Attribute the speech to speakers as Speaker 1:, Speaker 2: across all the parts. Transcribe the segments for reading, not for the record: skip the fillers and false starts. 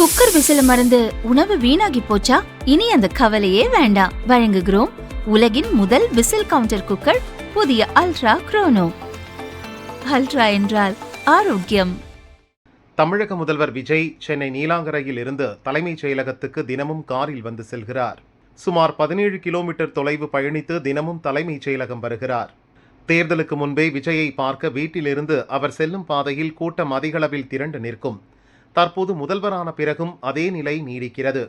Speaker 1: Cooker விசில மறந்து உணவு வீணாகி போச்சா? இனி அந்த கவலையே வேண்டாம். வழங்குகிறோம் உலகின் முதல் விசில் கவுண்டர் குக்கர், புதிய அல்ட்ரா குரோனோ. அல்ட்ரா என்றால் ஆரோக்கியம்.
Speaker 2: தமிழக முதல்வர் விஜய் சென்னை நீலாங்கரையில் இருந்து தலைமைச் செயலகத்துக்கு தினமும் காரில் வந்து செல்கிறார். சுமார் 17 கிலோமீட்டர் தொலைவு பயணித்து தினமும் தலைமைச் செயலகம் வருகிறார். தேர்தலுக்கு முன்பே விஜயை பார்க்க வீட்டிலிருந்து அவர் செல்லும் பாதையில் கூட்டம் அதிகளவில் திரண்டு நிற்கும். தற்போது முதல்வரான பிறகும் அதே நிலை நீடிக்கிறது.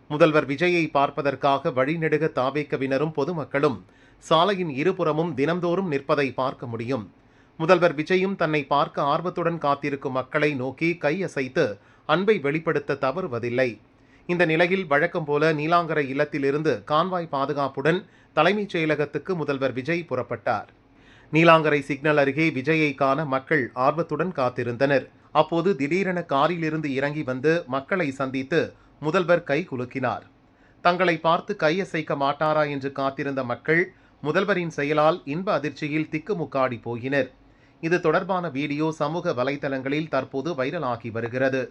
Speaker 2: முதல்வர் விஜயை பார்ப்பதற்காக வழிநெடுக தாவேக்கவினரும் பொதுமக்களும் சாலையின் இருபுறமும் தினம்தோறும் நிற்பதை பார்க்க முடியும். முதல்வர் விஜயும் தன்னை பார்க்க ஆர்வத்துடன் காத்திருக்கும் மக்களை நோக்கி கையசைத்து அன்பை வெளிப்படுத்த தவறுவதில்லை. இந்த நிலையில் வழக்கம் போல நீலாங்கரை இல்லத்திலிருந்து கான்வாய் பாதுகாப்புடன் தலைமைச் செயலகத்துக்கு முதல்வர் விஜய் புறப்பட்டார். நீலாங்கரை சிக்னல் அருகே விஜயை காண மக்கள் ஆர்வத்துடன் காத்திருந்தனர். அப்போது திடீரென காரிலிருந்து இறங்கி வந்து மக்களை சந்தித்து முதல்வர் கை குலுக்கினார். தங்களை பார்த்து கையசைக்க மாட்டாரா என்று காத்திருந்த மக்கள் முதல்வரின் செயலால் இன்ப அதிர்ச்சியில் திக்குமுக்காடி போயினர். இது தொடர்பான வீடியோ சமூக வலைதளங்களில் தற்போது வைரலாகி வருகிறது.